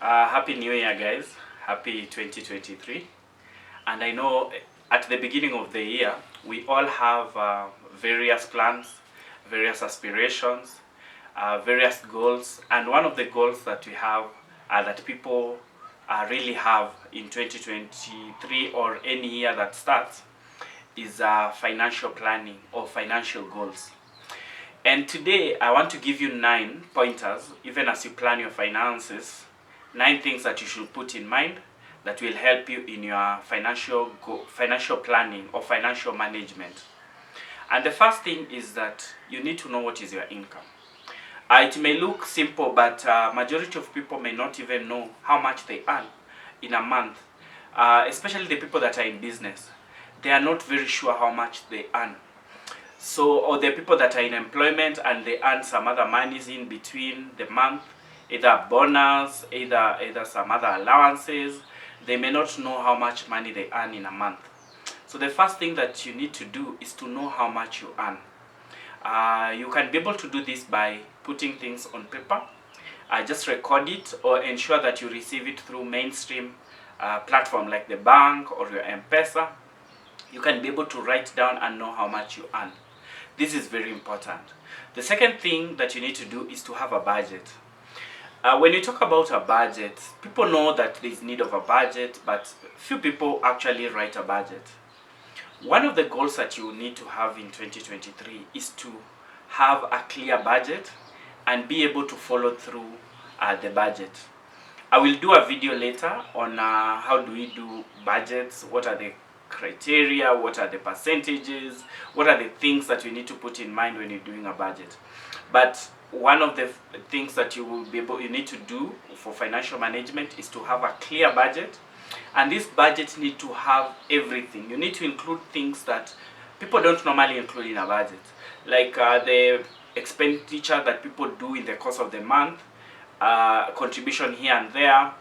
Happy New Year, guys. Happy 2023. And I know at the beginning of the year, we all have various plans, various aspirations, various goals. And one of the goals that we have that people really have in 2023 or any year that starts is financial planning or financial goals. And today I want to give you 9 pointers, even as you plan your finances, 9 things that you should put in mind that will help you in your financial planning or financial management. And the first thing is that you need to know what is your income. It may look simple, but majority of people may not even know how much they earn in a month, especially the people that are in business. They are not very sure how much they earn. So, or the people that are in employment and they earn some other monies in between the month, either bonus, either some other allowances, they may not know how much money they earn in a month. So the first thing that you need to do is to know how much you earn. You can be able to do this by putting things on paper. Just record it or ensure that you receive it through mainstream platform like the bank or your M-Pesa. You can be able to write down and know how much you earn. This is very important. The second thing that you need to do is to have a budget. When you talk about a budget, people know that there is need of a budget, but few people actually write a budget. One of the goals that you need to have in 2023 is to have a clear budget and be able to follow through the budget. I will do a video later on how do we do budgets, what are the criteria, what are the percentages, what are the things that you need to put in mind when you're doing a budget. But one of the things that you need to do for financial management is to have a clear budget, and this budget need to have everything. You need to include things that people don't normally include in a budget, like the expenditure that people do in the course of the month, contribution here and there,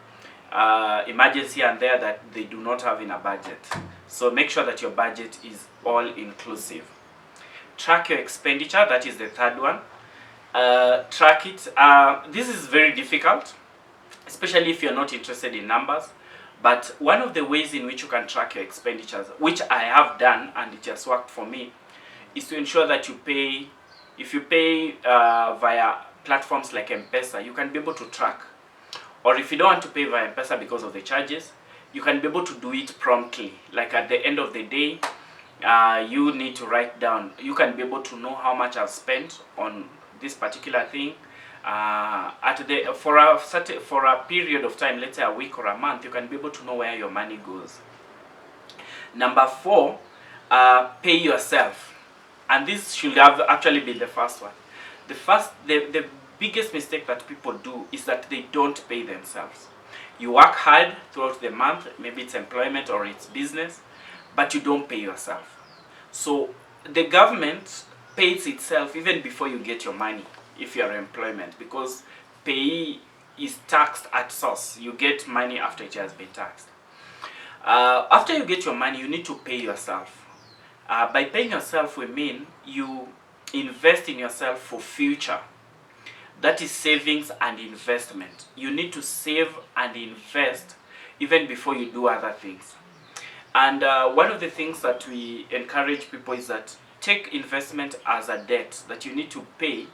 emergency here and there that they do not have in a budget. So make sure that your budget is all inclusive. Track your expenditure, that is the third one. Track it. This is very difficult, especially if you're not interested in numbers. But one of the ways in which you can track your expenditures, which I have done and it has worked for me, is to ensure that you pay. If you pay via platforms like M-Pesa, you can be able to track. Or if you don't want to pay via M-Pesa because of the charges, you can be able to do it promptly. Like at the end of the day, you need to write down. You can be able to know how much I've spent on this particular thing. For a period of time, let's say a week or a month, you can be able to know where your money goes. Number 4, pay yourself. And this should have actually been the first one. The biggest mistake that people do is that they don't pay themselves. You work hard throughout the month, maybe it's employment or it's business, but you don't pay yourself. So the government pays itself even before you get your money if you're in employment, because pay is taxed at source. You get money after it has been taxed. After you get your money, you need to pay yourself. By paying yourself, we mean you invest in yourself for future. That is savings and investment. You need to save and invest even before you do other things. And one of the things that we encourage people is that take investment as a debt that you need to pay,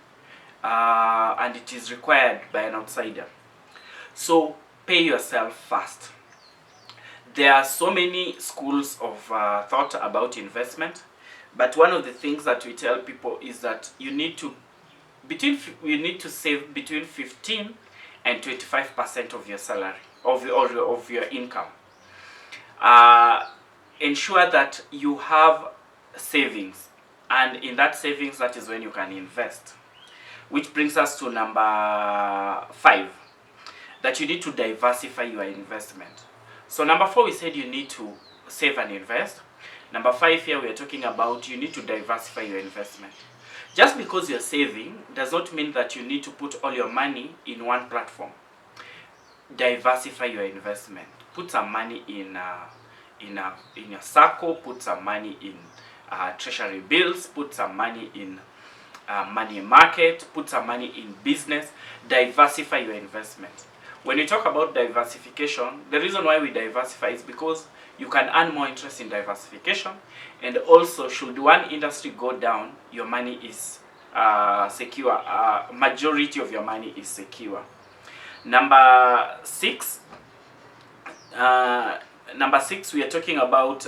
and it is required by an outsider. So pay yourself first. There are so many schools of thought about investment, but one of the things that we tell people is that you need to save between 15 and 25% of your salary, of your income. Ensure that you have savings, and in that savings, that is when you can invest. Which brings us to number 5, that you need to diversify your investment. So number 4, we said you need to save and invest. Number 5 here, we are talking about you need to diversify your investment. Just because you're saving does not mean that you need to put all your money in one platform. Diversify your investment. Put some money in your circle. Put some money in treasury bills. Put some money in money market. Put some money in business. Diversify your investment. When we talk about diversification, the reason why we diversify is because you can earn more interest in diversification, and also should one industry go down, your money is secure. Majority of your money is secure. Number six, we are talking about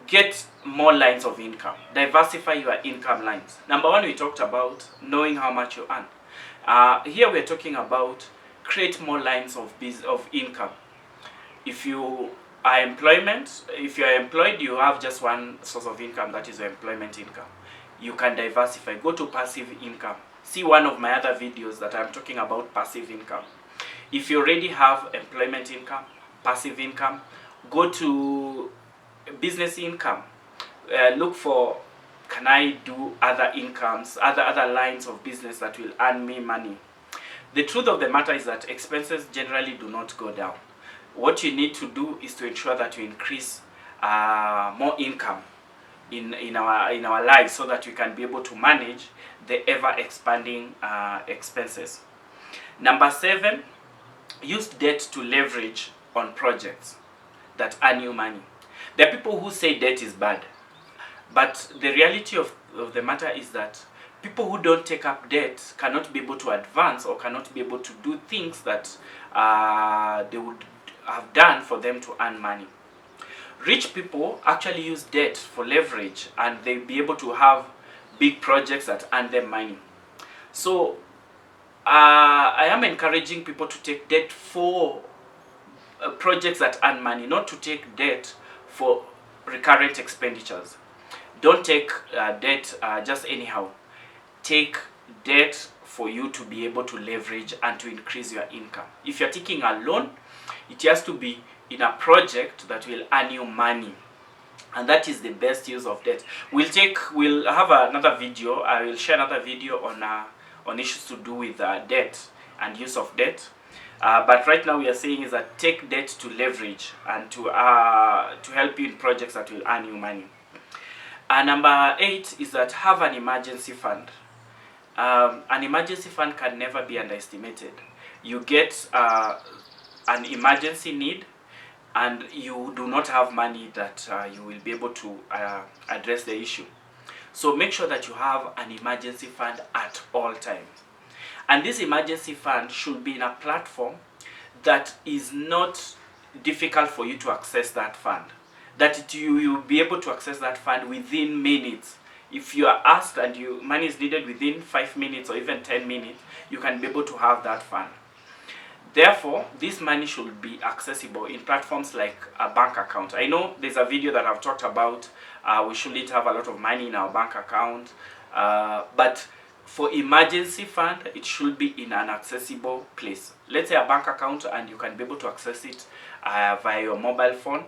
get more lines of income. Diversify your income lines. Number one, we talked about knowing how much you earn. Here we are talking about create more lines of income. If you are if you are employed, you have just one source of income, that is your employment income. You can diversify. Go to passive income. See one of my other videos that I'm talking about passive income. If you already have employment income, passive income, go to business income. Look for, can I do other incomes, other lines of business that will earn me money. The truth of the matter is that expenses generally do not go down. What you need to do is to ensure that you increase more income in our lives, so that we can be able to manage the ever expanding expenses. Number 7, use debt to leverage on projects that earn you money. There are people who say debt is bad, but the reality of the matter is that people who don't take up debt cannot be able to advance, or cannot be able to do things that they would have done for them to earn money. Rich people actually use debt for leverage, and they'll be able to have big projects that earn them money. So I am encouraging people to take debt for projects that earn money, not to take debt for recurrent expenditures. Don't take debt just anyhow. Take debt for you to be able to leverage and to increase your income. If you're taking a loan, it has to be in a project that will earn you money, and that is the best use of debt. We'll have another video. I will share another video on issues to do with debt and use of debt. But right now we are saying is that take debt to leverage and to help you in projects that will earn you money. Number 8 is that have an emergency fund. An emergency fund can never be underestimated. You get an emergency need, and you do not have money that you will be able to address the issue. So make sure that you have an emergency fund at all times. And this emergency fund should be in a platform that is not difficult for you to access that fund. That you will be able to access that fund within minutes. If you are asked and money is needed within 5 minutes or even 10 minutes, you can be able to have that fund. Therefore, this money should be accessible in platforms like a bank account. I know there's a video that I've talked about, we shouldn't have a lot of money in our bank account, but for emergency fund, it should be in an accessible place. Let's say a bank account, and you can be able to access it via your mobile phone,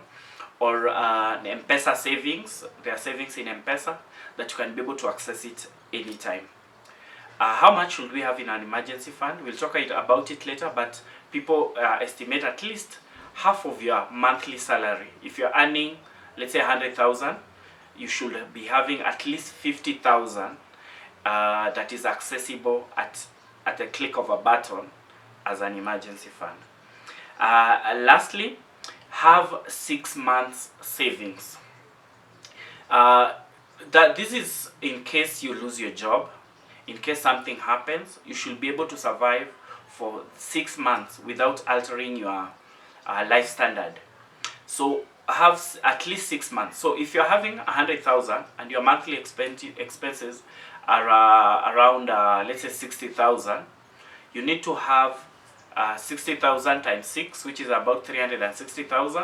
or M-Pesa savings. There are savings in M-Pesa that you can be able to access it anytime. How much should we have in an emergency fund? We'll talk about it later, but people estimate at least half of your monthly salary. If you're earning, let's say 100,000, you should be having at least 50,000 that is accessible at a click of a button as an emergency fund. Lastly, have 6 months savings. This is in case you lose your job. In case something happens, you should be able to survive for 6 months without altering your life standard. So have at least 6 months. So if you're having 100,000 and your monthly expenses are around let's say 60,000, you need to have 60,000 times 6, which is about 360,000,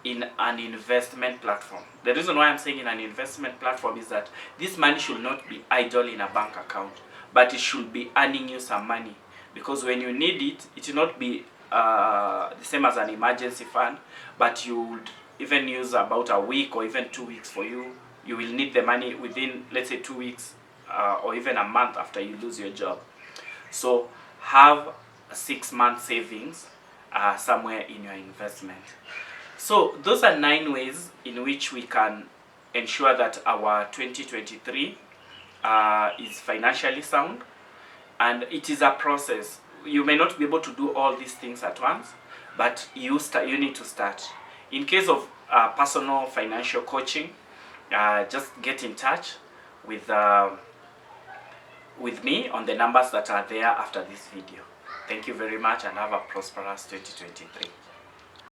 in an investment platform. The reason why I'm saying in an investment platform is that this money should not be idle in a bank account, but it should be earning you some money, because when you need it, it will not be the same as an emergency fund, but you would even use about a week or even 2 weeks for you. You will need the money within, let's say, 2 weeks or even a month after you lose your job. So have 6 month savings somewhere in your investment. So those are 9 ways in which we can ensure that our 2023 is financially sound, and it is a process. you may not be able to do all these things at once, but you need to start. In case of personal financial coaching, just get in touch with me on the numbers that are there after this video. Thank you very much and have a prosperous 2023.